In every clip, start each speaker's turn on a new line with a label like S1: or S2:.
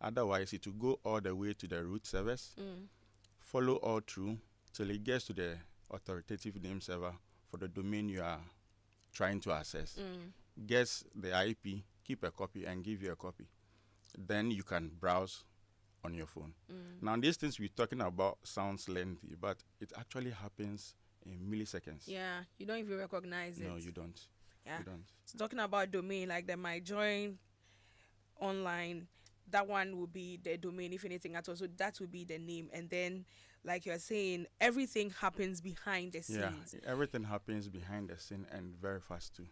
S1: Otherwise, it will go all the way to the root servers, follow all through till it gets to the authoritative name server for the domain you are trying to access. Guess the IP, keep a copy, and give you a copy. Then you can browse on your phone. Now, these things we're talking about sounds lengthy, but it actually happens in milliseconds.
S2: Yeah, you don't even recognize it.
S1: No, you don't.
S2: Yeah.
S1: You don't.
S2: So talking about domain, like the my join online, that one will be the domain, if anything at all. So that will be the name. And then, like you're saying, everything happens behind the scenes.
S1: Yeah, everything happens behind the scene and very fast too.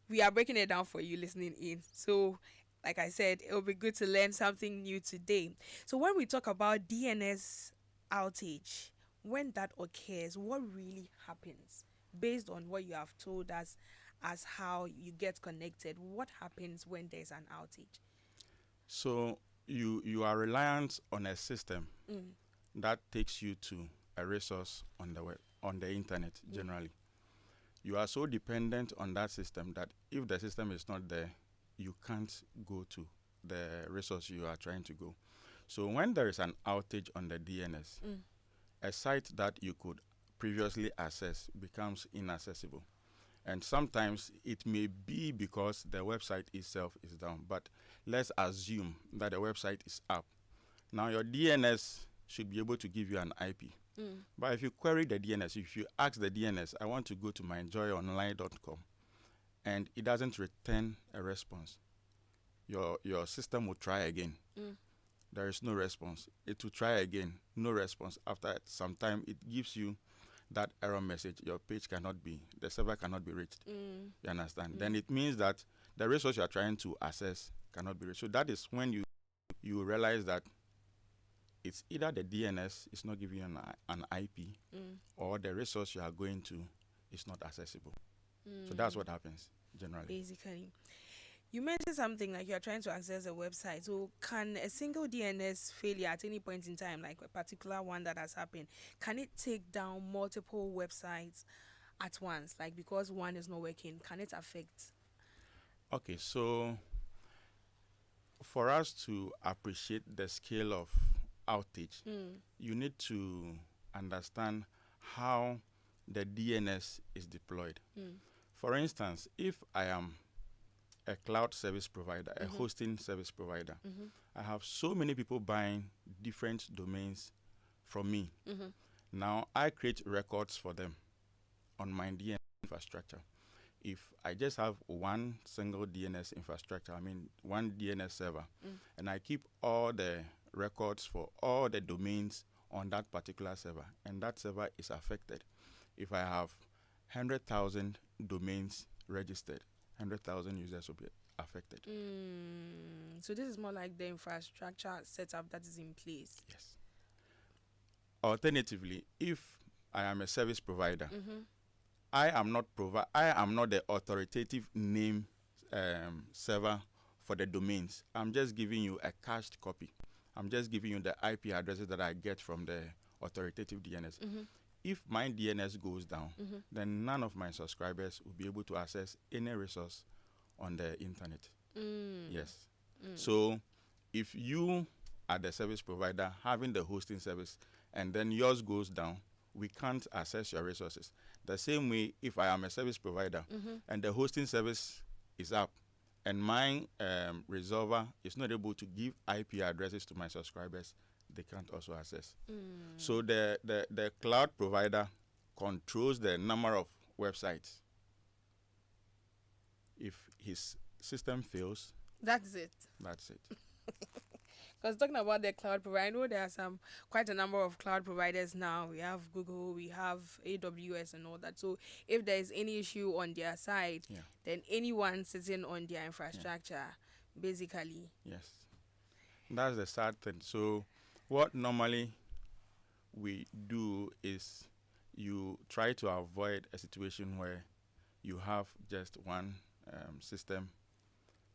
S2: We are breaking it down for you listening in. So, like I said, it'll be good to learn something new today. So when we talk about DNS outage, when that occurs, what really happens? Based on what you have told us as how you get connected, what happens when there's an outage?
S1: So you are reliant on a system that takes you to a resource on the web, on the internet generally. You are so dependent on that system that if the system is not there, you can't go to the resource you are trying to go. So when there is an outage on the DNS, a site that you could previously access becomes inaccessible. And sometimes it may be because the website itself is down, but let's assume that the website is up. Now your DNS should be able to give you an IP. But if you query the DNS, if you ask the DNS, I want to go to myjoyonline.com, and it doesn't return a response, your system will try again. There is no response. It will try again, no response. After some time, it gives you that error message. Your page cannot be, the server cannot be reached. You understand? Then it means that the resource you are trying to access cannot be reached. So that is when you realize that it's either the DNS is not giving you an IP or the resource you are going to is not accessible. So that's what happens generally.
S2: Basically. You mentioned something like you're trying to access a website. So can a single DNS failure at any point in time, like a particular one that has happened, can it take down multiple websites at once? Like because one is not working, can it affect?
S1: Okay, so for us to appreciate the scale of outage, you need to understand how the DNS is deployed. For instance, if I am a cloud service provider, a hosting service provider, I have so many people buying different domains from me. Now I create records for them on my DNS infrastructure. If I just have one single DNS infrastructure, I mean one DNS server, and I keep all the records for all the domains on that particular server, and that server is affected. If I have 100,000 domains registered, 100,000 users will be affected.
S2: So this is more like the infrastructure setup that is in place.
S1: Yes. Alternatively, if I am a service provider, I am not the authoritative name server for the domains. I'm just giving you a cached copy. I'm just giving you the IP addresses that I get from the authoritative DNS. If my DNS goes down, then none of my subscribers will be able to access any resource on the internet. Yes. So if you are the service provider having the hosting service and then yours goes down, we can't access your resources. The same way, if I am a service provider and the hosting service is up and my resolver is not able to give IP addresses to my subscribers, they can't also access. So the cloud provider controls the number of websites. If his system fails,
S2: that's it.
S1: That's it.
S2: Because talking about the cloud provider, I know there are quite a number of cloud providers now. We have Google, we have AWS and all that. So if there is any issue on their side, then anyone sitting on their infrastructure, basically.
S1: Yes. That's the sad thing. So what normally we do is you try to avoid a situation where you have just one system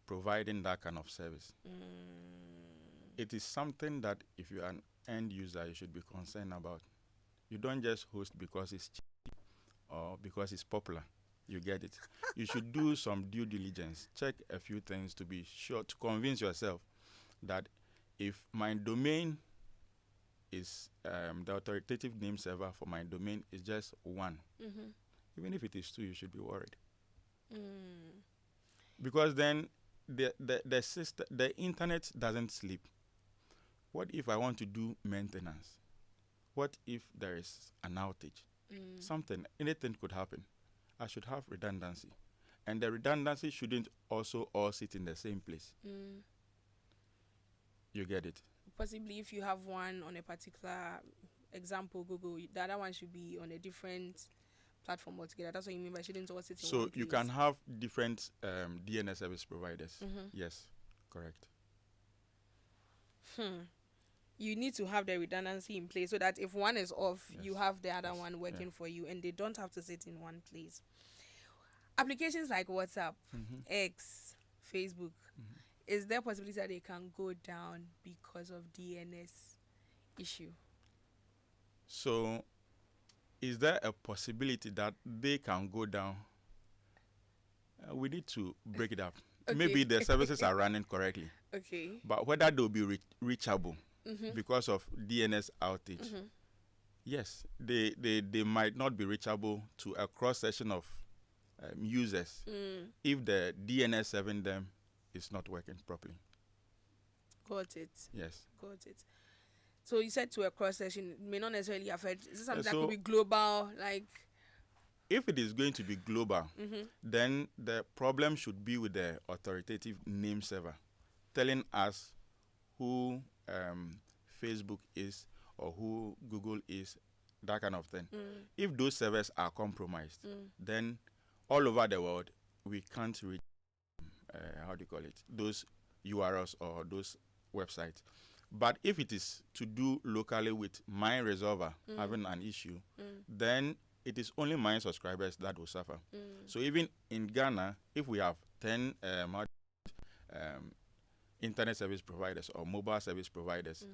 S1: providing that kind of service. It is something that if you are an end user, you should be concerned about. You don't just host because it's cheap or because it's popular. You get it. You should do some due diligence. Check a few things to be sure, to convince yourself that if my domain is the authoritative name server for my domain is just one, even if it is two, you should be worried. Because then the system, the internet doesn't sleep. What if I want to do maintenance? What if there is an outage? Anything could happen. I should have redundancy. And the redundancy shouldn't also all sit in the same place. You get it?
S2: Possibly if you have one on a particular example, Google, the other one should be on a different platform altogether. That's what you mean by shouldn't all sit in one
S1: So you
S2: place.
S1: can have different DNS service providers. Yes, correct.
S2: You need to have the redundancy in place so that if one is off,
S1: Yes.
S2: you have the other
S1: Yes.
S2: one working
S1: Yeah.
S2: for you, and they don't have to sit in one place. Applications like WhatsApp, X, Facebook, is there a possibility that they can go down because of DNS issue?
S1: So is there a possibility that they can go down? We need to break it up.
S2: Okay.
S1: Maybe the services are running correctly,
S2: Okay.
S1: but whether they'll be reachable because of DNS outage, yes, they might not be reachable to a cross section of users if the DNS serving them is not working properly.
S2: Got it.
S1: Yes.
S2: Got it. So you said to a cross section, it may not necessarily affect. Is this something that
S1: So
S2: could be global? Like,
S1: if it is going to be global, then the problem should be with the authoritative name server, telling us who Facebook is or who Google is, that kind of thing. If those servers are compromised, then all over the world, we can't reach, those URLs or those websites. But if it is to do locally with my resolver having an issue, then it is only my subscribers that will suffer. So even in Ghana, if we have 10 internet service providers or mobile service providers,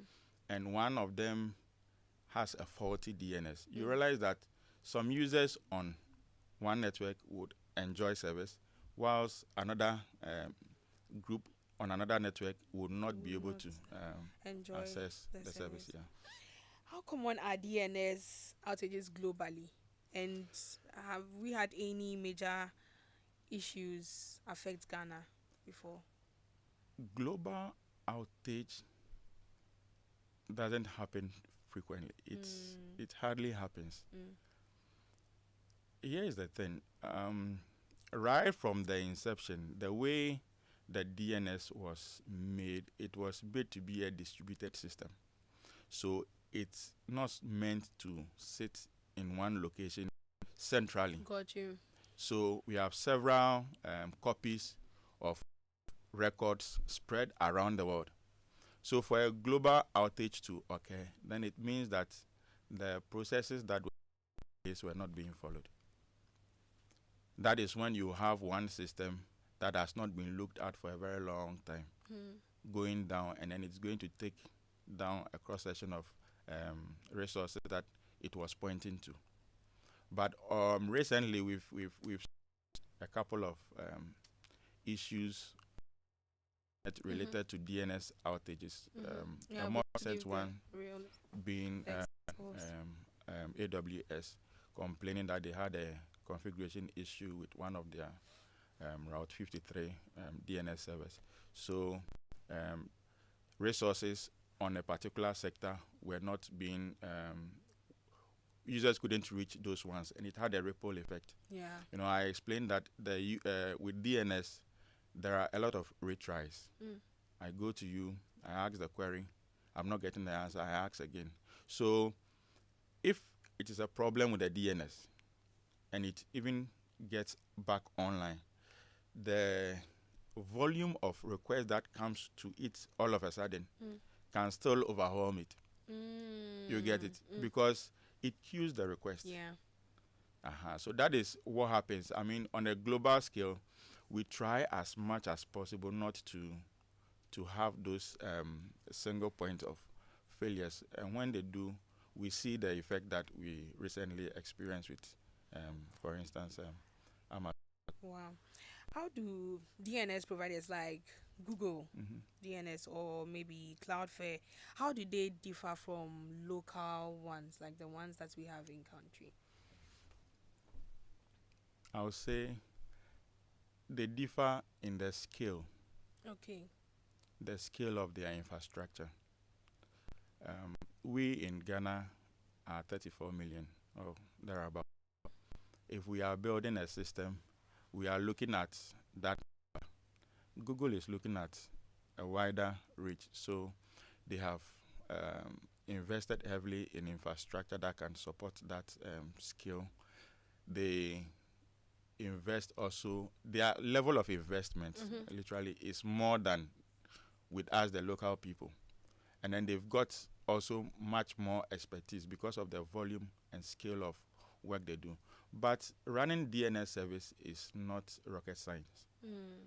S1: and one of them has a faulty DNS, you realize that some users on one network would enjoy service, whilst another group on another network would not be able to
S2: enjoy
S1: access
S2: the
S1: the service.
S2: service. How common are DNS outages globally? And have we had any major issues affect Ghana before?
S1: Global outage doesn't happen frequently. It hardly happens. Here is the thing. Right from the inception, the way the DNS was made, it was made to be a distributed system. So it's not meant to sit in one location centrally.
S2: Got you.
S1: So we have several copies of records spread around the world. So for a global outage to occur, then it means that the processes that were not being followed. That is when you have one system that has not been looked at for a very long time going down, and then it's going to take down a cross section of resources that it was pointing to. But recently we've a couple of issues related to DNS outages. A more recent one being AWS complaining that they had a configuration issue with one of their Route 53 DNS servers. So resources on a particular sector were not being, users couldn't reach those ones, and it had a ripple effect.
S2: Yeah.
S1: You know, I explained that with DNS, there are a lot of retries. I go to you, I ask the query, I'm not getting the answer, I ask again. So if it is a problem with the DNS, and it even gets back online, the volume of requests that comes to it all of a sudden can still overwhelm it. You get it? Because it queues the request.
S2: Yeah.
S1: So that is what happens. I mean, on a global scale, we try as much as possible not to have those single point of failures. And when they do, we see the effect that we recently experienced with, for instance, Amazon.
S2: Wow. How do DNS providers like Google
S1: Hmm.
S2: DNS or maybe Cloudflare, how do they differ from local ones like the ones that we have in country?
S1: I would say they differ in
S2: Okay.
S1: the scale of their infrastructure. We in Ghana are 34 million or thereabout. If we are building a system, we are looking at that. Google is looking at a wider reach, so they have invested heavily in infrastructure that can support that scale. They invest also, their level of investment
S2: Mm-hmm.
S1: literally is more than with us, the local people. And then they've got also much more expertise because of the volume and scale of work they do. But running DNS service is not rocket science.
S2: Mm.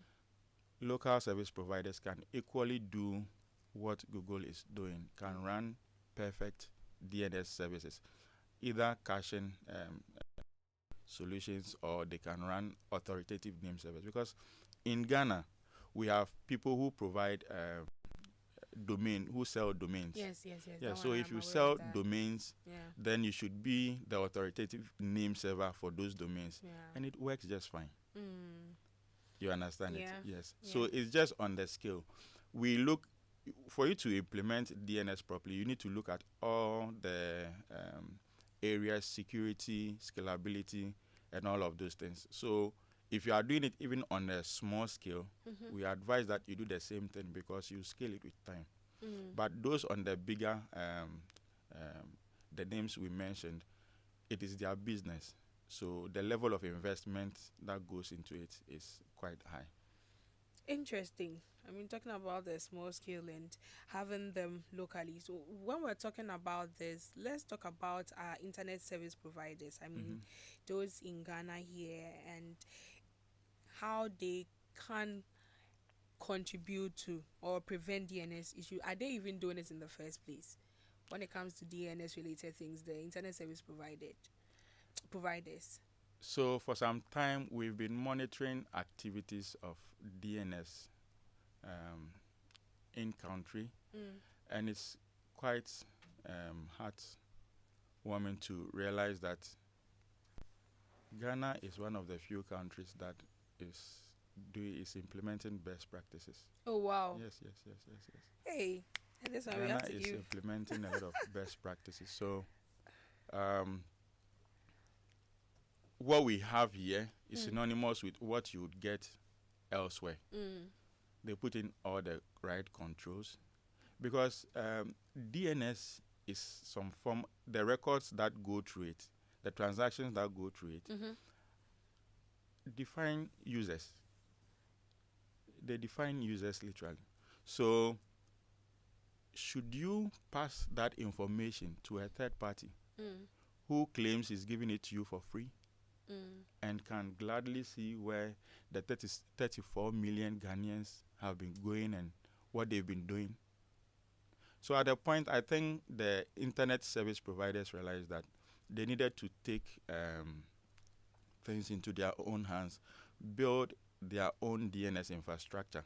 S1: Local service providers can equally do what Google is doing, can run perfect DNS services, either caching solutions, or they can run authoritative name service. Because in Ghana, we have people who provide who sell domains.
S2: Yes, yes, yes.
S1: Yeah,
S2: That
S1: so
S2: one
S1: if
S2: I'm
S1: you
S2: aware of
S1: sell
S2: that.
S1: domains,
S2: Yeah.
S1: then you should be the authoritative name server for those domains,
S2: Yeah.
S1: and it works just fine.
S2: Mm.
S1: You understand it?
S2: Yeah.
S1: Yes.
S2: Yeah.
S1: So it's just on the scale. We look for you to implement DNS properly. You need to look at all the areas, security, scalability, and all of those things. So if you are doing it even on a small scale,
S2: Mm-hmm.
S1: we advise that you do the same thing because you scale it with time.
S2: Mm.
S1: But those on the bigger, the names we mentioned, it is their business. So the level of investment that goes into it is quite high.
S2: Interesting. I mean, talking about the small scale and having them locally. So, when we're talking about this, let's talk about our internet service providers. I mean,
S1: Hmm.
S2: those in Ghana here and how they can contribute to or prevent DNS issue. Are they even doing it in the first place? When it comes to DNS related things, the internet service providers.
S1: So for some time, we've been monitoring activities of DNS um, in country,
S2: Mm.
S1: and it's quite heartwarming to realize that Ghana is one of the few countries that is is implementing best practices.
S2: Oh wow.
S1: Yes, yes, yes, yes, yes.
S2: Hey, and this one we
S1: Ghana
S2: have to
S1: is
S2: give.
S1: implementing a lot of best practices. So um, what we have here is
S2: Mm.
S1: synonymous with what you would get elsewhere.
S2: Mm.
S1: They put in all the right controls because DNS is some form, the records that go through it, the transactions that go through it,
S2: Mm-hmm.
S1: define users. They define users literally. So, should you pass that information to a third party
S2: Mm.
S1: who claims he's giving it to you for free
S2: Mm.
S1: and can gladly see where the 34 million Ghanaians have been going and what they've been doing? So at a point, I think the internet service providers realized that they needed to take things into their own hands, build their own DNS infrastructure,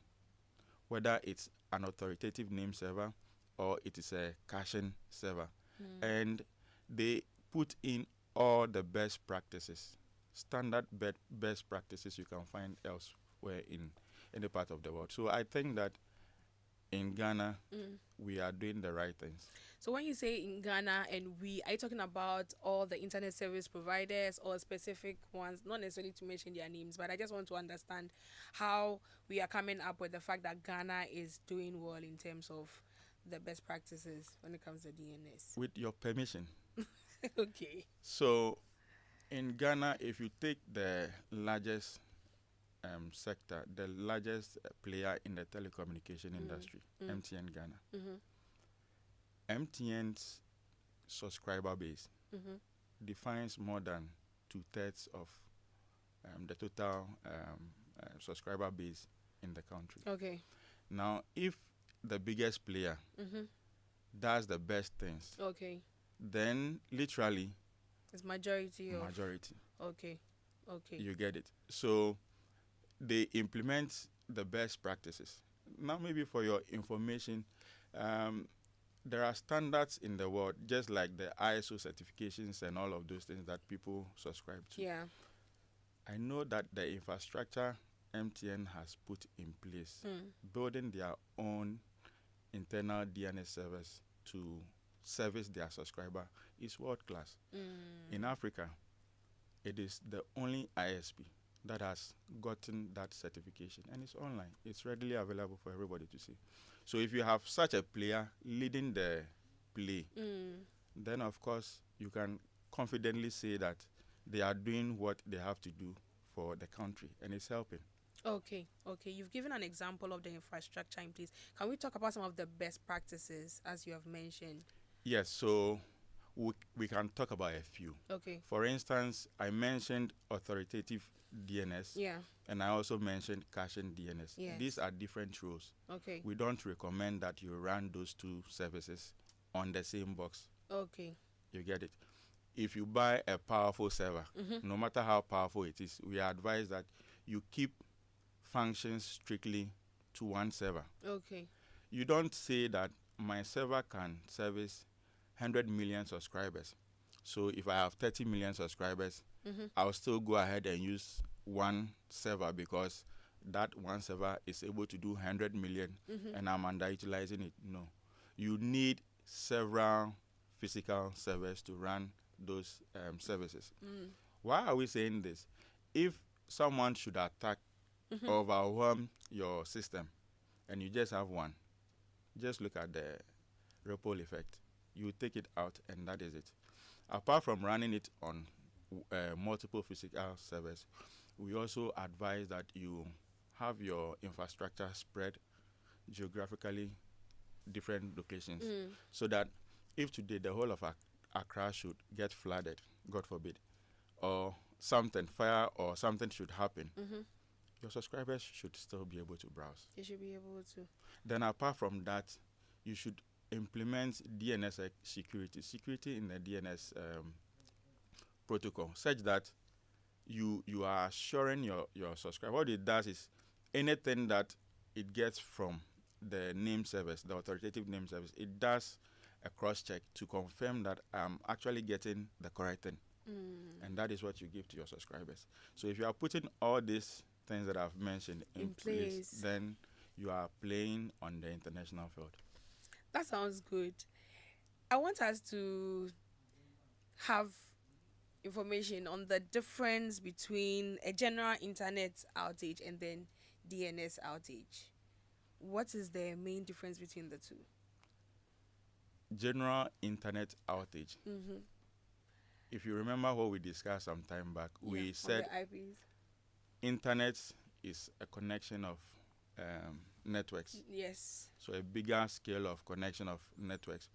S1: whether it's an authoritative name server or it is a caching server.
S2: Mm.
S1: And they put in all the best practices, standard best practices you can find elsewhere in any part of the world. So I think that in Ghana,
S2: Mm.
S1: we are doing the right things.
S2: So when you say in Ghana and we, are you talking about all the internet service providers or specific ones? Not necessarily to mention their names, but I just want to understand how we are coming up with the fact that Ghana is doing well in terms of the best practices when it comes to DNS.
S1: With your permission.
S2: Okay.
S1: So in Ghana, if you take the largest sector, the largest player in the telecommunication industry,
S2: Mm.
S1: MTN Ghana,
S2: Mm-hmm.
S1: MTN's subscriber base
S2: Mm-hmm.
S1: defines more than 2/3 of the total subscriber base in the country.
S2: Okay.
S1: Now, if the biggest player
S2: Mm-hmm.
S1: does the best things,
S2: Okay.
S1: then literally
S2: It's majority of.
S1: majority.
S2: Okay. Okay.
S1: You get it. So they implement the best practices. Now, maybe for your information, um, there are standards in the world, just like the ISO certifications and all of those things that people subscribe to.
S2: Yeah.
S1: I know that the infrastructure MTN has put in place, building their own internal DNS servers to service their subscriber, is world class. In Africa, it is the only ISP that has gotten that certification, and it's online. It's readily available for everybody to see. So if you have such a player leading the play, then of course you can confidently say that they are doing what they have to do for the country, and it's helping.
S2: Okay. You've given an example of the infrastructure in place. Can we talk about some of the best practices, as you have mentioned?
S1: Yes, so we can talk about a few.
S2: Okay.
S1: For instance, I mentioned authoritative DNS,
S2: Yeah.
S1: and I also mentioned caching DNS.
S2: Yes.
S1: These are different rules.
S2: Okay.
S1: We don't recommend that you run those two services on the same box.
S2: Okay.
S1: You get it? If you buy a powerful server, no matter how powerful it is, we advise that you keep functions strictly to one server.
S2: Okay.
S1: You don't say that my server can service 100 million subscribers. So if I have 30 million subscribers, I'll still go ahead and use one server because that one server is able to do 100 million and I'm underutilizing it. No. You need several physical servers to run those services. Why are we saying this? If someone should attack or overwhelm your system and you just have one, just look at the ripple effect. You take it out and that is it. Apart from running it on multiple physical servers, we also advise that you have your infrastructure spread geographically different locations so that if today the whole of Accra should get flooded, God forbid, or something, fire or something should happen, your subscribers should still be able to browse.
S2: You should be able to.
S1: Then apart from that, you should implement DNS security in the DNS protocol, such that you are assuring your subscriber. What it does is anything that it gets from the name service, the authoritative name service, it does a cross check to confirm that I'm actually getting the correct thing. And that is what you give to your subscribers. So if you are putting all these things that I've mentioned in place, then you are playing on the international field.
S2: That sounds good. I want us to have information on the difference between a general internet outage and then DNS outage. What is the main difference between the two?
S1: General internet outage. If you remember what we discussed some time back, we said internet is a connection of networks.
S2: Yes.
S1: So a bigger scale of connection of networks.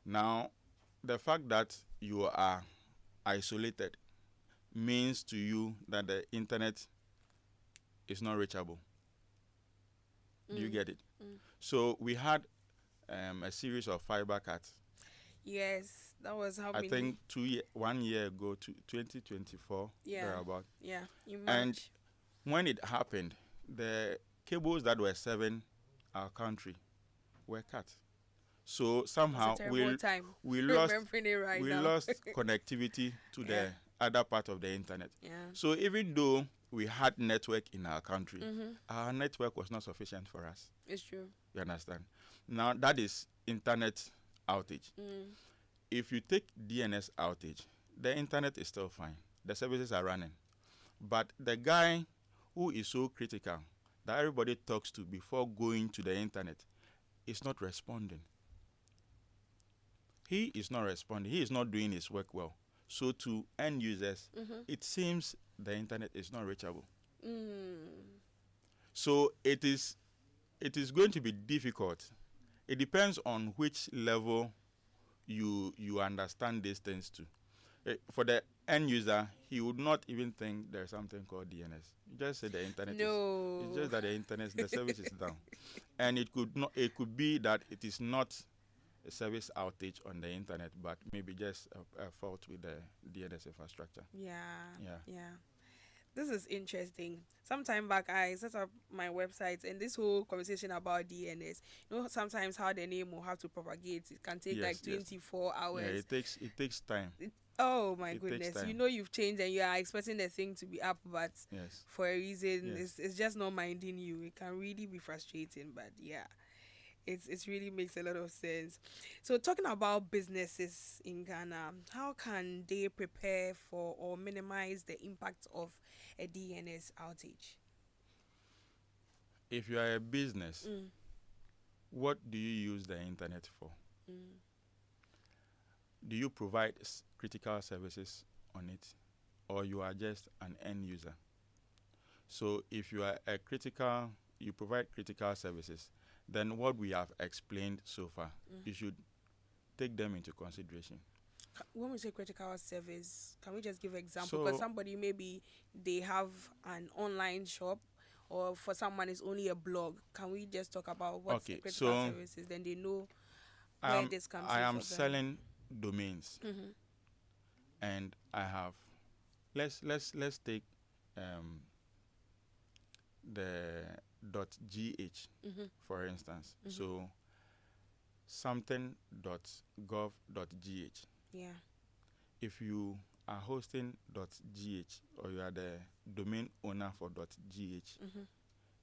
S1: Now, the fact that you are isolated means to you that the internet is not reachable. Do you get it? So we had a series of fiber cuts.
S2: Yes, that was how many?
S1: I think 1 year ago, to 2024, thereabout.
S2: Yeah,
S1: and when it happened, the cables that were serving our country were cut. So somehow we lost connectivity to the other part of the internet. So even though we had network in our country, our network was not sufficient for us.
S2: It's true.
S1: You understand? Now that is internet outage. If you take DNS outage, the internet is still fine. The services are running. But the guy who is so critical that everybody talks to before going to the internet is not responding. He is not responding. He is not doing his work well. So to end users, it seems the internet is not reachable. So it is going to be difficult. It depends on which level you understand these things to. For the end user, he would not even think there's something called DNS. You just say the internet it's just that the internet, the service is down. And it could be that it is not a service outage on the internet, but maybe just a fault with the DNS infrastructure.
S2: Yeah. This is interesting. Sometime back, I set up my website, and this whole conversation about DNS. Sometimes how the name will have to propagate. It can take like
S1: Yes, yes.
S2: 24
S1: Yeah,
S2: hours.
S1: it takes time.
S2: Oh my
S1: It takes
S2: goodness!
S1: time.
S2: You've changed, and you are expecting the thing to be up, but
S1: Yes.
S2: for a reason,
S1: Yes.
S2: it's just not minding you. It can really be frustrating, but yeah, it really makes a lot of sense. So talking about businesses in Ghana, how can they prepare for or minimize the impact of a DNS outage?
S1: If you are a business,
S2: Mm,
S1: what do you use the internet for?
S2: mm,
S1: Do you provide critical services on it, or you are just an end user? So if you are a critical, you provide critical services, then what we have explained so far,
S2: mm.
S1: you should take them into consideration.
S2: When we say critical service, can we just give an example? Because
S1: So,
S2: somebody maybe they have an online shop, or for someone it's only a blog. Can we just talk about what's the
S1: okay,
S2: critical
S1: so
S2: services? Then they know where
S1: um,
S2: this comes
S1: I
S2: in
S1: am
S2: for them.
S1: selling domains,
S2: Mm-hmm.
S1: and I have, let's take um, the .gh
S2: Mm-hmm.
S1: for instance.
S2: Mm-hmm.
S1: So something.gov.gh.
S2: Yeah.
S1: If you are hosting .gh, or you are the domain owner for .gh,
S2: Mm-hmm.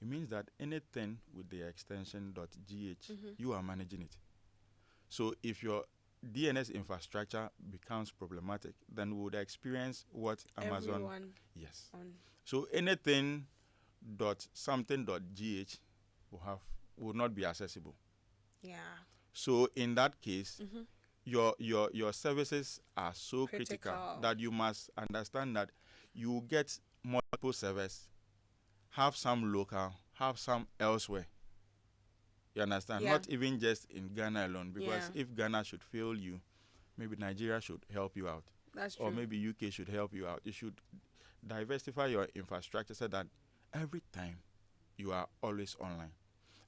S1: it means that anything with the extension .gh,
S2: Mm-hmm.
S1: you are managing it. So if your DNS infrastructure becomes problematic, then we would experience what Amazon.
S2: Everyone
S1: Yes.
S2: on.
S1: So anything .something.gh will have will not be accessible.
S2: Yeah.
S1: So in that case,
S2: Mm-hmm.
S1: your services are so critical
S2: Critical.
S1: that you must understand that you get multiple servers, have some local, have some elsewhere. You understand?
S2: Yeah.
S1: Not even just in Ghana alone,
S2: Yeah.
S1: because if Ghana should fail you, maybe Nigeria should help you out,
S2: That's
S1: or
S2: true.
S1: maybe UK should help you out. You should diversify your infrastructure so that every time you are always online.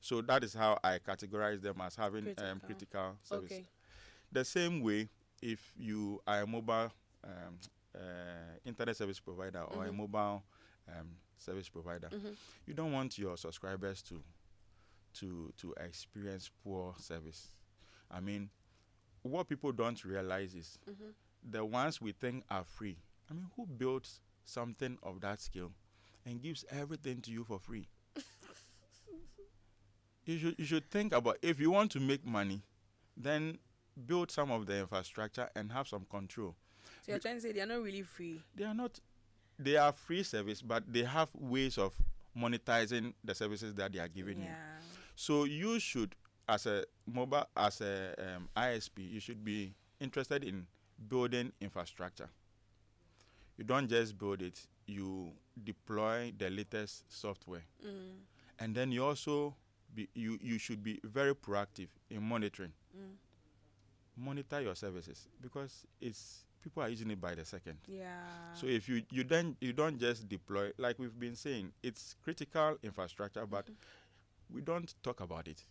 S1: So that is how I categorize them as having
S2: Critical.
S1: critical service.
S2: Okay.
S1: The same way, if you are a mobile internet service provider, or a
S2: Mm-hmm.
S1: mobile service provider,
S2: Mm-hmm.
S1: you don't want your subscribers to experience poor service. I mean, what people don't realize is
S2: Mm-hmm.
S1: the ones we think are free. I mean, who builds something of that scale and gives everything to you for free? You should think about, if you want to make money, then build some of the infrastructure and have some control.
S2: So you're trying to say they're not really free.
S1: They are not, they are free service, but they have ways of monetizing the services that they are giving you.
S2: Yeah.
S1: So you should, as a mobile, as a ISP, you should be interested in building infrastructure. You don't just build it; you deploy the latest software,
S2: Mm.
S1: and then you also you should be very proactive in monitoring.
S2: Mm.
S1: Monitor your services, because it's people are using it by the second.
S2: Yeah.
S1: So if you don't just deploy, like we've been saying, it's critical infrastructure, but we don't talk about it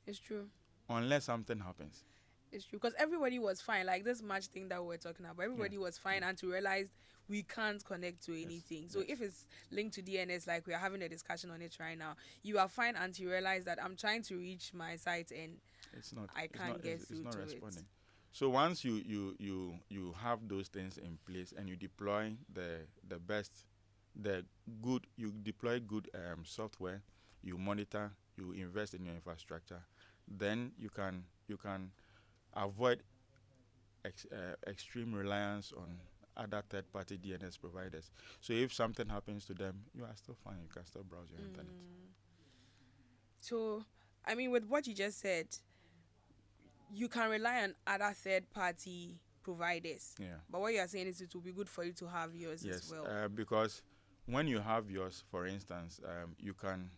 S2: It's true.
S1: unless something happens.
S2: It's true, because everybody was fine. Like this match thing that we were talking about, everybody was fine until realized we can't connect to anything. So
S1: yes.
S2: if it's linked to DNS, like we are having a discussion on it right now, you are fine until you realize that I'm trying to reach my site and
S1: It's not.
S2: I
S1: It's
S2: can't
S1: not.
S2: get
S1: It's
S2: through
S1: not
S2: to
S1: responding. So once you have those things in place, and you deploy the best, the good, you deploy good software, you monitor, you invest in your infrastructure, then you can avoid extreme reliance on other third-party DNS providers. So if something happens to them, you are still fine. You can still browse your
S2: it.
S1: internet.
S2: So, I mean, with what you just said, you can rely on other third-party providers.
S1: Yeah.
S2: But what you are saying is it will be good for you to have yours as
S1: Yes.
S2: well.
S1: Because when you have yours, for instance, you can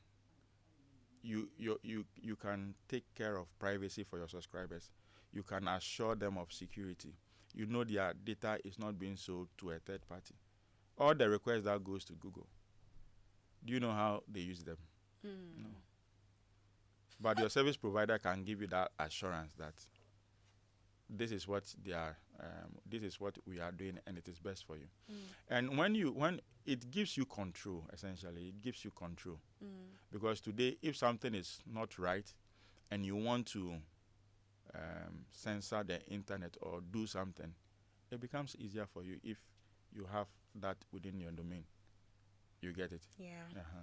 S1: you can take care of privacy for your subscribers. You can assure them of security. You know their data is not being sold to a third party. All the request that goes to Google, do you know how they use them?
S2: Mm.
S1: But your service provider can give you that assurance that this is what they are. This is what we are doing, and it is best for you.
S2: Mm.
S1: And when it gives you control, essentially, it gives you control.
S2: Mm.
S1: Because today, if something is not right, and you want to censor the internet or do something, it becomes easier for you if you have that within your domain. You get it?
S2: Yeah.
S1: Uh-huh.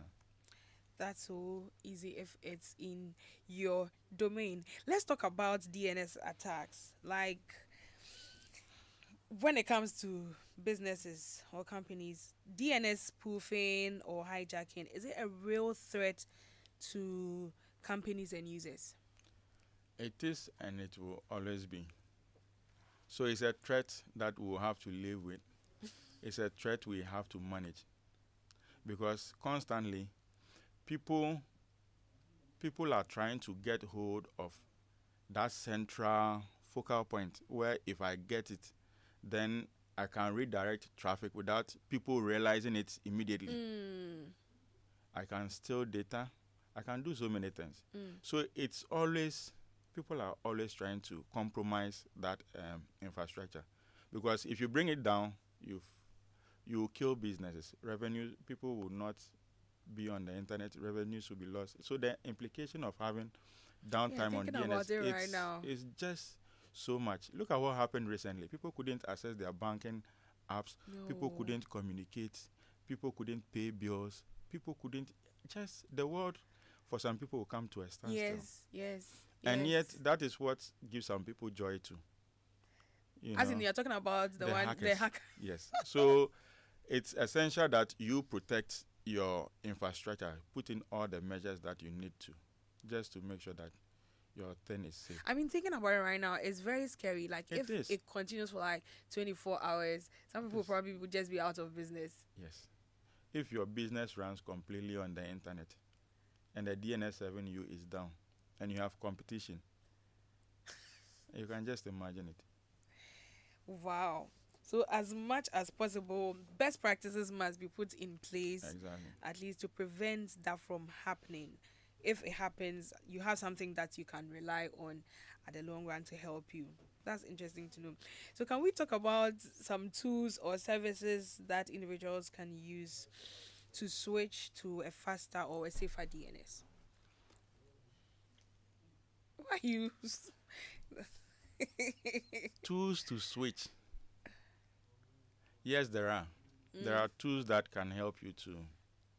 S2: That's so easy if it's in your domain. Let's talk about DNS attacks. Like when it comes to businesses or companies, DNS spoofing or hijacking, is it a real threat to companies and users?
S1: It is, and it will always be. So it's a threat that we'll have to live with. It's a threat we have to manage, because constantly people people are trying to get hold of that central focal point where if I get it, then I can redirect traffic without people realizing it immediately.
S2: Mm.
S1: I can steal data. I can do so many things.
S2: Mm.
S1: So it's always, people are always trying to compromise that infrastructure, because if you bring it down, you kill businesses. Revenue, people will not be on the internet. Revenues will be lost. So the implication of having
S2: Yeah,
S1: downtime on
S2: thinking
S1: DNS,
S2: about it right now.
S1: it's just so much. Look at what happened recently. People couldn't access their banking apps. People
S2: No.
S1: couldn't communicate. People couldn't pay bills. People couldn't, just the world for some people will come to a standstill.
S2: Yes.
S1: And yet
S2: Yes.
S1: that is what gives some people joy too. You
S2: As
S1: know,
S2: in, you're talking about the
S1: the
S2: one, the
S1: hackers.
S2: hacker.
S1: Yes. So it's essential that you protect your infrastructure, put in all the measures that you need to, just to make sure that your thing is safe.
S2: I mean, thinking about it right now, it's very scary. Like,
S1: It
S2: if
S1: is.
S2: it continues for like 24 hours, some people
S1: is.
S2: probably would just be out of business.
S1: Yes. If your business runs completely on the internet and the DNS 7U is down and you have competition, you can just imagine it.
S2: Wow. So, as much as possible, best practices must be put in place,
S1: Exactly.
S2: at least to prevent that from happening. If it happens, you have something that you can rely on at the long run to help you. That's interesting to know. So, can we talk about some tools or services that individuals can use to switch to a faster or a safer DNS? Why you?
S1: Tools to switch. Yes, there are. There
S2: Mm.
S1: are tools that can help you to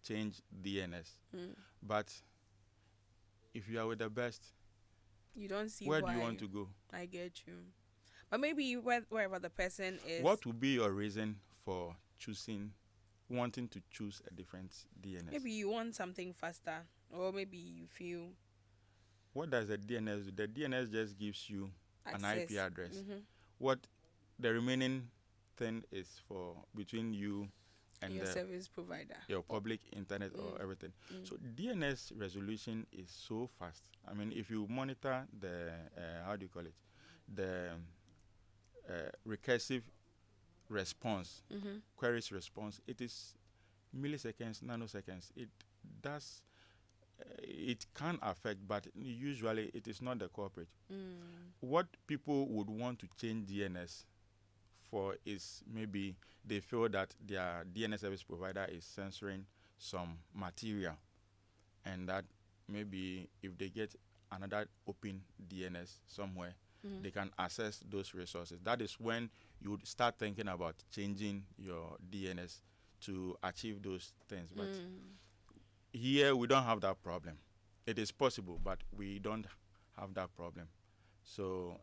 S1: change DNS.
S2: Mm.
S1: But if you are with the best,
S2: You don't see
S1: where do
S2: why.
S1: you want to go?
S2: I get you. But maybe wherever the person is.
S1: What would be your reason for wanting to choose a different DNS?
S2: Maybe you want something faster, or maybe you feel
S1: What does the DNS do? The DNS just gives you an IP
S2: access.
S1: address.
S2: Mm-hmm.
S1: What the remaining thing is for between you and
S2: Your service provider.
S1: your public internet or
S2: Mm.
S1: everything.
S2: Mm.
S1: So DNS resolution is so fast. I mean, if you monitor the how do you call it, the recursive response,
S2: Mm-hmm.
S1: queries response, it is milliseconds, nanoseconds. It does. It can affect, but usually it is not the culprit.
S2: Mm.
S1: What people would want to change DNS for is maybe they feel that their DNS service provider is censoring some material, and that maybe if they get another open DNS somewhere,
S2: Mm.
S1: they can access those resources. That is when you would start thinking about changing your DNS to achieve those things. But
S2: Mm.
S1: here we don't have that problem. It is possible, but we don't have that problem. So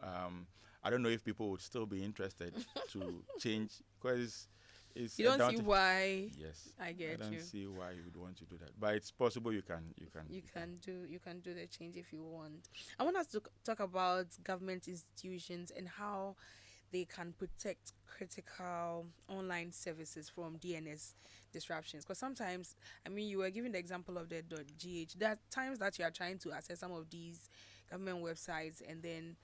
S1: I don't know if people would still be interested to change, because it's
S2: You don't see why.
S1: Yes,
S2: I
S1: I
S2: get
S1: don't
S2: you.
S1: see why you would want to do that, but it's possible. You can.
S2: You can do the change if you want. I want us to talk about government institutions and how they can protect critical online services from DNS disruptions. Because sometimes, I mean, you were giving the example of the .gh. There are times that you are trying to access some of these government websites, and then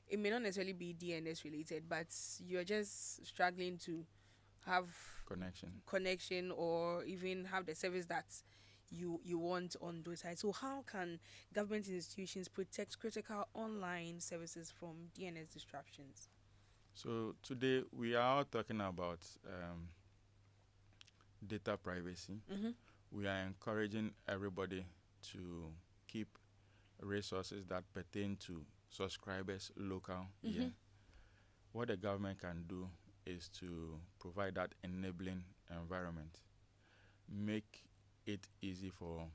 S2: it may not necessarily be DNS related, but you're just struggling to have
S1: connection.
S2: connection or even have the service that you want on those sites. So how can government institutions protect critical online services from DNS disruptions?
S1: So today we are talking about data privacy.
S2: Mm-hmm.
S1: We are encouraging everybody to keep resources that pertain to subscribers local
S2: Mm-hmm.
S1: here. What the government can do is to provide that enabling environment, make it easy for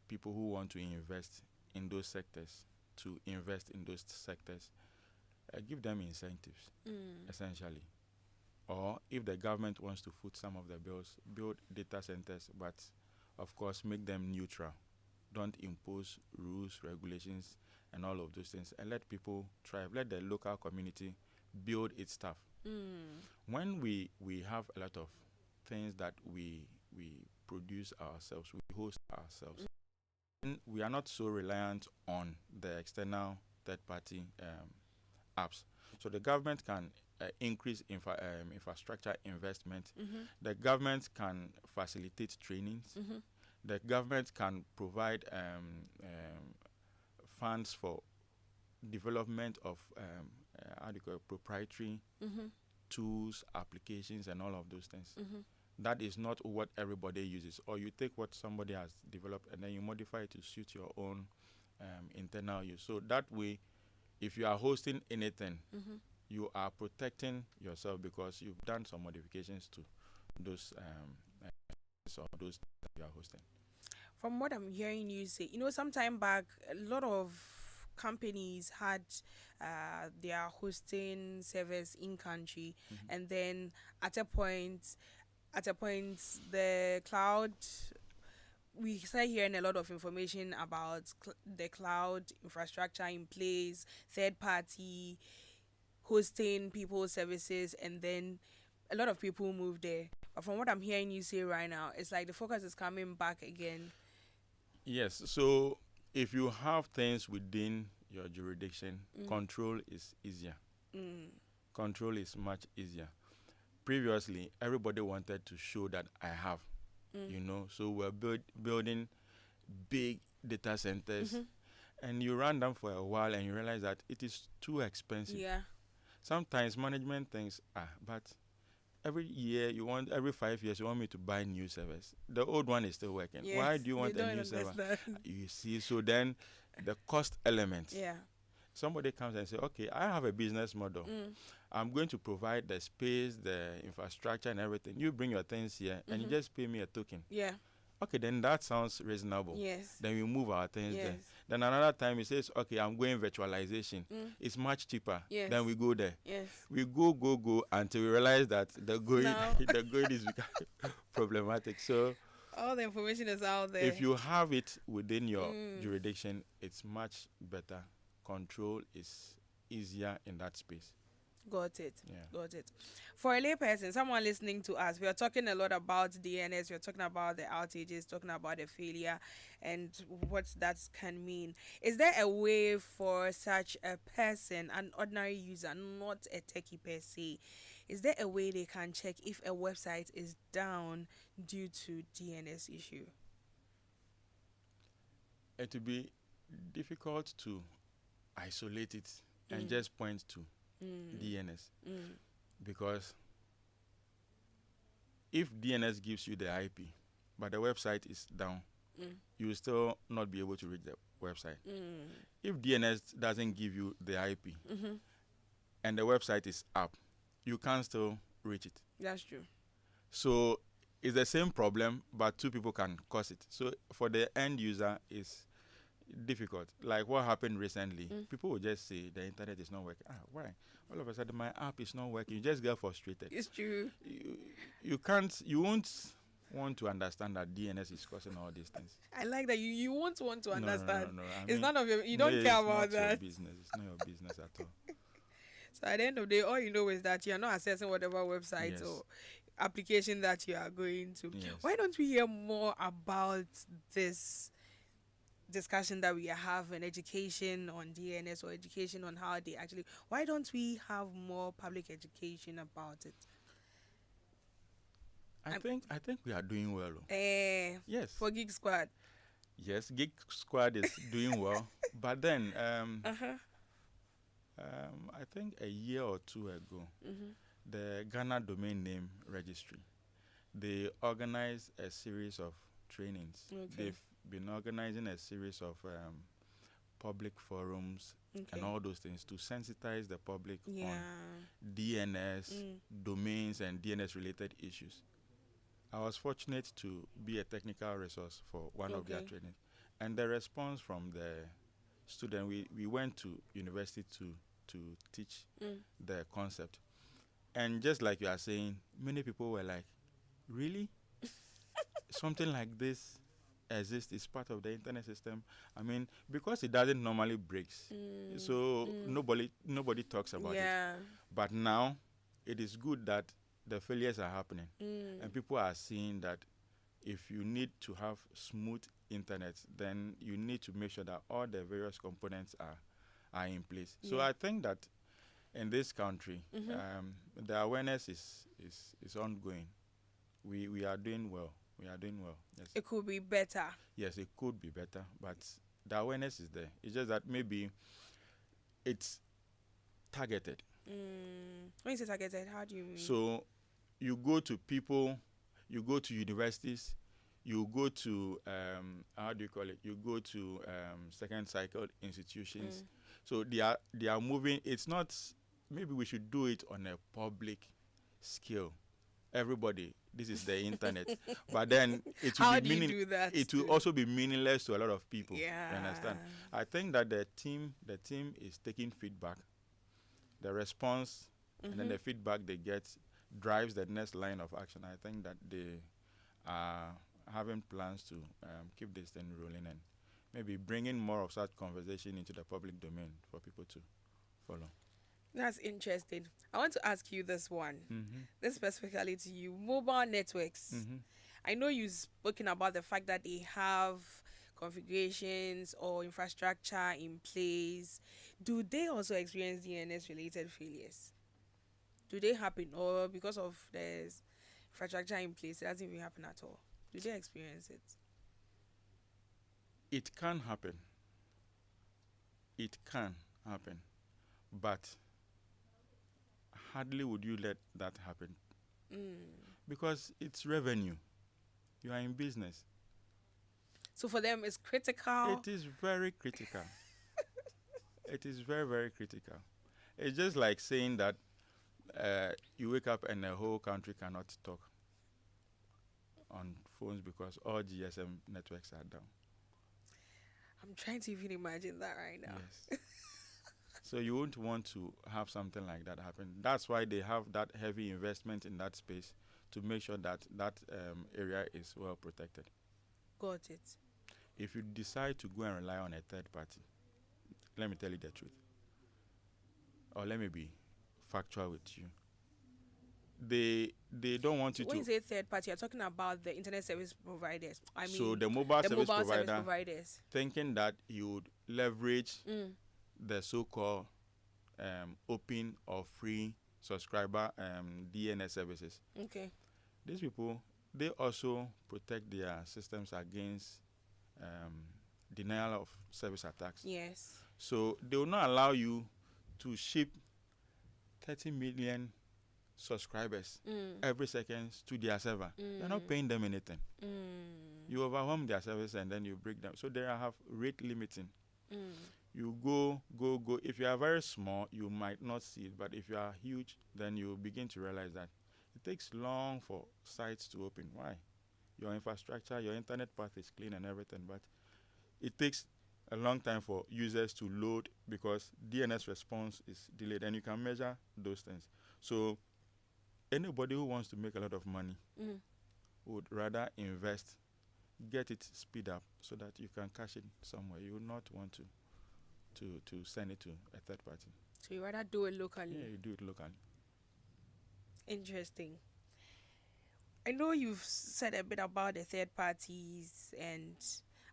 S1: people who want to invest in those sectors to invest in those sectors, give them incentives, essentially. Or if the government wants to foot some of the bills, build data centers, but of course make them neutral. Don't impose rules, regulations, and all of those things, and let people thrive. Let the local community build its stuff. When we have a lot of things that we produce ourselves, we host ourselves, and we are not so reliant on the external third-party apps. So the government can increase infrastructure investment.
S2: Mm-hmm.
S1: The government can facilitate trainings.
S2: Mm-hmm.
S1: The government can provide funds for development of how do you call it, proprietary
S2: Mm-hmm.
S1: tools, applications, and all of those things.
S2: Mm-hmm.
S1: That is not what everybody uses. Or you take what somebody has developed and then you modify it to suit your own internal use. So that way, if you are hosting anything,
S2: Mm-hmm.
S1: you are protecting yourself because you've done some modifications to those so those that you are hosting.
S2: From what I'm hearing you say, some time back, a lot of companies had their hosting servers in country, and then at a point, the cloud. We start hearing a lot of information about the cloud infrastructure in place, third party hosting people's services, and then a lot of people move there. But from what I'm hearing you say right now, it's like the focus is coming back again.
S1: Yes. So if you have things within your jurisdiction, control is easier. Control is much easier. Previously, everybody wanted to show that I have, so we're building big data centers, and you run them for a while and you realize that it is too expensive.
S2: Yeah.
S1: Sometimes management thinks, but every 5 years you want me to buy new servers. The old one is still working.
S2: Yes,
S1: Why do you want
S2: they
S1: a
S2: don't
S1: new server?
S2: understand.
S1: You see, so then the cost element.
S2: Yeah.
S1: Somebody comes and say, okay, I have a business model. I'm going to provide the space, the infrastructure, and everything. You bring your things here, and you just pay me a token.
S2: Yeah.
S1: Okay, then that sounds reasonable.
S2: Yes.
S1: Then we move our things
S2: Yes.
S1: there. Then another time he says, okay, I'm going virtualization. It's much cheaper.
S2: Yes.
S1: Then we go there.
S2: Yes.
S1: We go until we realize that the going
S2: Now-
S1: the going is becoming problematic. So
S2: All the information is out there.
S1: if you have it within your jurisdiction, it's much better. Control is easier in that space.
S2: Got it.
S1: Yeah.
S2: Got it. For a layperson, someone listening to us, we are talking a lot about DNS. We are talking about the outages, talking about the failure, and what that can mean. Is there a way for such a person, an ordinary user, not a techie per se, is there a way they can check if a website is down due to DNS issue?
S1: It will be difficult to isolate it and just point to DNS because if DNS gives you the IP but the website is down, you will still not be able to reach the website. If DNS doesn't give you the IP and the website is up, you can still reach it.
S2: That's true.
S1: So it's the same problem, but two people can cause it. So for the end user, it's difficult. Like what happened recently, people will just say the internet is not working. Why? All of a sudden my app is not working. You just get frustrated.
S2: It's true.
S1: You won't want to understand that DNS is causing all these things.
S2: I like that you won't want to understand.
S1: No.
S2: It's none of your. You don't care about that.
S1: It's not your business. It's not your business at all.
S2: So at the end of the day, all you know is that you're not accessing whatever website
S1: Yes.
S2: or application that you are going to.
S1: Yes.
S2: Why don't we hear more about this discussion that we are having, education on DNS or education on how they actually? Why don't we have more public education about it?
S1: I think we are doing well.
S2: Yes.
S1: Yes.
S2: For Geek Squad.
S1: Yes, Geek Squad is doing well, but then
S2: Uh-huh.
S1: I think a year or two ago,
S2: Mm-hmm.
S1: the Ghana Domain Name Registry, they organized a series of trainings.
S2: Okay.
S1: They've been organizing a series of public forums and
S2: Okay.
S1: all those things to sensitize the public on
S2: Yeah.
S1: DNS,
S2: Mm.
S1: domains, and DNS related issues. I was fortunate to be a technical resource for one of their
S2: Okay.
S1: trainings. And the response from the student, we went to university to teach
S2: Mm.
S1: the concept. And just like you are saying, many people were like, really? Something like this exists, is part of the internet system? I mean, because it doesn't normally breaks,
S2: Mm.
S1: so
S2: Mm.
S1: nobody talks about it.
S2: Yeah.
S1: But now, it is good that the failures are happening,
S2: Mm.
S1: and people are seeing that if you need to have smooth internet, then you need to make sure that all the various components are in place. So
S2: Yeah.
S1: I think that in this country,
S2: Mm-hmm.
S1: the awareness is ongoing. We are doing well. We are doing well. Yes.
S2: It could be better.
S1: Yes, it could be better, but the awareness is there. It's just that maybe it's targeted.
S2: Mm. When you say targeted, how do you mean?
S1: So you go to people, you go to universities, you go to how do you call it? You go to second cycle institutions.
S2: Mm.
S1: So they are moving. It's not. Maybe we should do it on a public scale. Everybody, this is the internet, but then it will
S2: How
S1: be
S2: do you
S1: meaning.
S2: do that?
S1: It will
S2: too?
S1: also be meaningless to a lot of people.
S2: Yeah.
S1: You understand? I think that the team is taking feedback, the response, and then
S2: Mm-hmm.
S1: the feedback they get drives the next line of action. I think that they are having plans to keep this thing rolling and maybe bringing more of such conversation into the public domain for people to follow.
S2: That's interesting. I want to ask you this one.
S1: Mm-hmm.
S2: This specifically to you. Mobile networks.
S1: Mm-hmm.
S2: I know you've spoken about the fact that they have configurations or infrastructure in place. Do they also experience DNS related failures? Do they happen, or because of the infrastructure in place, it doesn't even happen at all? Do they experience it?
S1: It can happen. It can happen, but hardly would you let that happen
S2: Mm.
S1: because it's revenue. You are in business.
S2: So for them, it's critical.
S1: It is very critical. It is very, very critical. It's just like saying that you wake up and the whole country cannot talk on phones because all GSM networks are down.
S2: I'm trying to even imagine that right now.
S1: Yes. So you won't want to have something like that happen. That's why they have that heavy investment in that space to make sure that that area is well protected.
S2: Got it.
S1: If you decide to go and rely on a third party, let me tell you the truth, or let me be factual with you. They don't want
S2: So
S1: you
S2: when you
S1: to.
S2: say third party, you're talking about the internet service providers. I mean,
S1: So the mobile
S2: the
S1: service
S2: mobile service
S1: provider
S2: providers.
S1: thinking that you would leverage
S2: Mm.
S1: the so-called open or free subscriber DNS services.
S2: Okay.
S1: These people, they also protect their systems against denial of service attacks.
S2: Yes.
S1: So they will not allow you to ship 30 million subscribers
S2: Mm.
S1: every second to their server. You're not paying them anything.
S2: Mm.
S1: You overwhelm their service and then you break them. So they have rate limiting.
S2: Mm.
S1: You go. If you are very small, you might not see it. But if you are huge, then you begin to realize that it takes long for sites to open. Why? Your infrastructure, your internet path is clean and everything, but it takes a long time for users to load because DNS response is delayed, and you can measure those things. So anybody who wants to make a lot of money
S2: Mm.
S1: would rather invest, get it speed up so that you can cash it somewhere. You would not want to send it to a third party.
S2: So you rather do it locally.
S1: Yeah, you do it locally.
S2: Interesting. I know you've said a bit about the third parties, and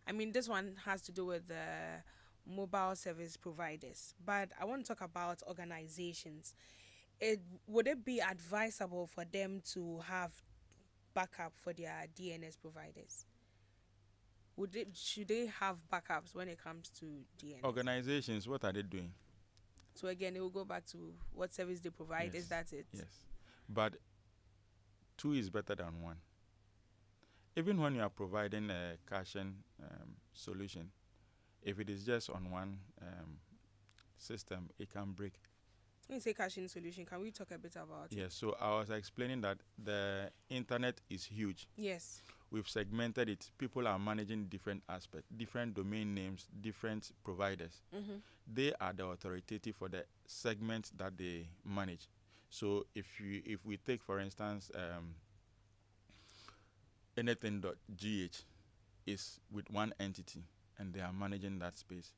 S2: I mean, this one has to do with the mobile service providers, but I want to talk about organizations. Would it be advisable for them to have backup for their DNS providers? Should they have backups when it comes to DNS?
S1: Organizations, what are they doing?
S2: So again, it will go back to what service they provide.
S1: Yes.
S2: Is that it?
S1: Yes. But 2 is better than 1. Even when you are providing a caching solution, if it is just on one system, it can break.
S2: When you say caching solution, can we talk a bit about it?
S1: Yes, so I was explaining that the internet is huge.
S2: Yes.
S1: We've segmented it. People are managing different aspects, different domain names, different providers.
S2: Mm-hmm.
S1: They are the authoritative for the segment that they manage. So if we take, for instance, anything.gh is with one entity, and they are managing that space.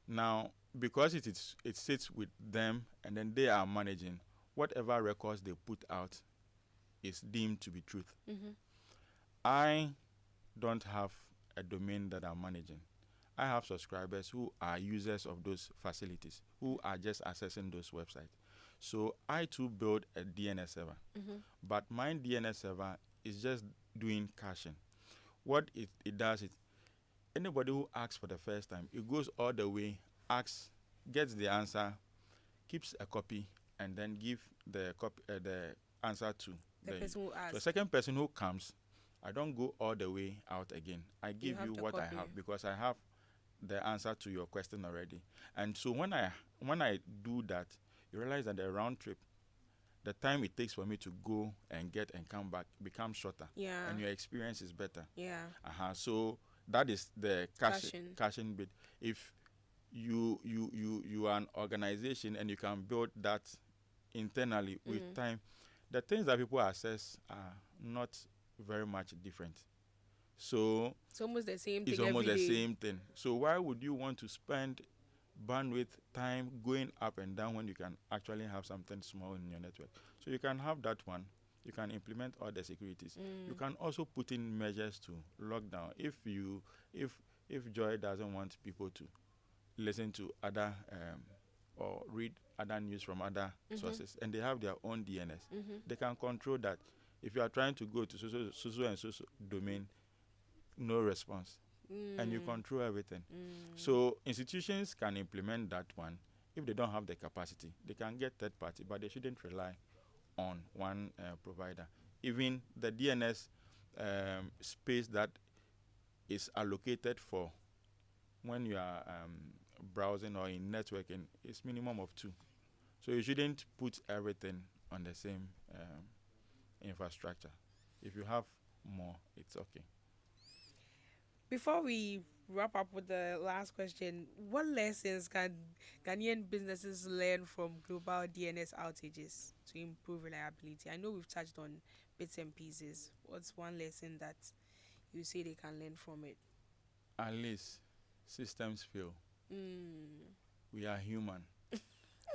S1: Now, because it sits with them, and then they are managing, whatever records they put out is deemed to be truth.
S2: Mm-hmm.
S1: I don't have a domain that I'm managing. I have subscribers who are users of those facilities, who are just accessing those websites. So I too build a DNS server,
S2: Mm-hmm.
S1: but my DNS server is just doing caching. What it does is, anybody who asks for the first time, it goes all the way, asks, gets the answer, keeps a copy, and then give the answer to
S2: The person who asked.
S1: the second person who comes. I don't go all the way out again. I give
S2: have
S1: you
S2: the
S1: what
S2: copy.
S1: I have, because I have the answer to your question already. And so when I do that, you realize that the round trip, the time it takes for me to go and get and come back becomes shorter.
S2: Yeah.
S1: And your experience is better.
S2: Yeah.
S1: So that is the caching bit. If you are an organization and you can build that internally with time, the things that people access are not very much different. So
S2: It's almost the same thing.
S1: it's almost the
S2: every day.
S1: same thing. So why would you want to spend bandwidth, time going up and down when you can actually have something small in your network? So you can have that one. You can implement all the securities. You can also put in measures to lock down. If Joy doesn't want people to listen to other or read other news from other sources, and they have their own DNS, they can control that. If you are trying to go to so domain, no response, and you control everything. So institutions can implement that one. If they don't have the capacity, they can get third party, but they shouldn't rely on one provider. Even the DNS space that is allocated for when you are browsing or in networking is minimum of 2. So you shouldn't put everything on the same infrastructure. If you have more, it's okay.
S2: Before we wrap up with the last question, what lessons can Ghanaian businesses learn from global DNS outages to improve reliability? I know we've touched on bits and pieces. What's one lesson that you say they can learn from it?
S1: At least systems fail. We are human.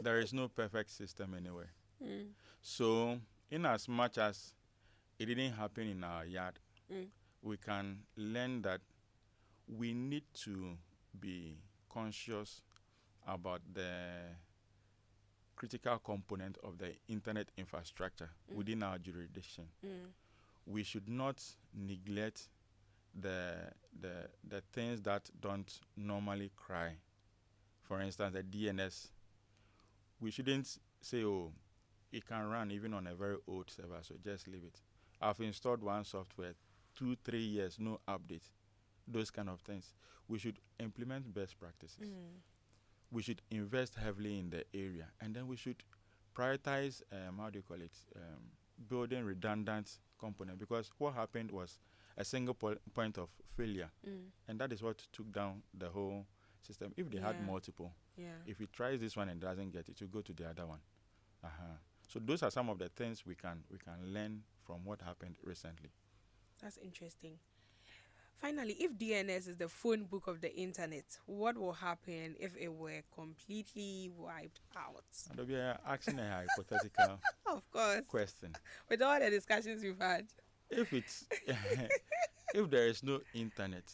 S1: There is no perfect system anywhere. So in as much as it didn't happen in our yard, we can learn that we need to be conscious about the critical component of the internet infrastructure within our jurisdiction. We should not neglect the things that don't normally cry. For instance, the DNS. We shouldn't say, oh, it can run even on a very old server, so just leave it. I've installed one software, 2-3 years, no update. Those kind of things. We should implement best practices. We should invest heavily in the area, and then we should prioritize, building redundant component, because what happened was a single point of failure, and that is what took down the whole system. If they had multiple, if it tries this one and doesn't get it, you go to the other one. So those are some of the things we can learn from what happened recently.
S2: That's interesting. Finally, if DNS is the phone book of the internet, what will happen if it were completely wiped out?
S1: Adobea, asking a hypothetical
S2: Of course.
S1: question.
S2: With all the discussions we've had.
S1: If it's if there is no internet,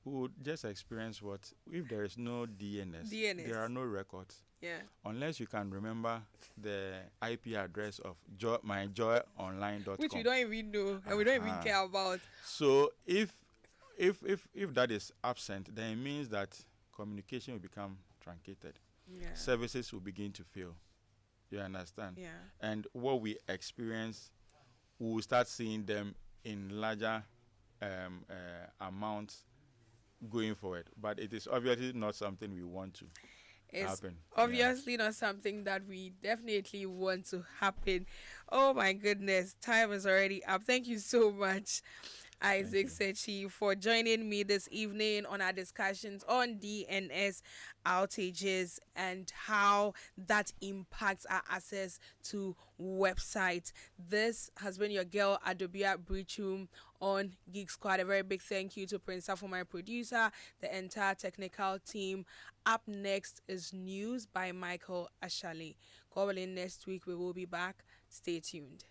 S1: we would just experience what? If there is no DNS, there are no records.
S2: Yeah.
S1: Unless you can remember the IP address of myjoyonline.com.
S2: Which we don't even know and we don't even care about.
S1: So if if that is absent, then it means that communication will become truncated.
S2: Yeah.
S1: Services will begin to fail. You understand?
S2: Yeah.
S1: And what we experience, we will start seeing them in larger amounts going forward. But it is obviously not something we want to
S2: It's
S1: happen.
S2: obviously not something that we definitely want to happen. Oh my goodness, time is already up. Thank you so much, Isaac
S1: you.
S2: Sakyi, for joining me this evening on our discussions on DNS outages and how that impacts our access to websites. This has been your girl Adobea Biritwum on Geek Squad. A very big thank you to Prince for my producer, the entire technical team. Up next is news by Michael Ashali. God willing, next week we will be back. Stay tuned.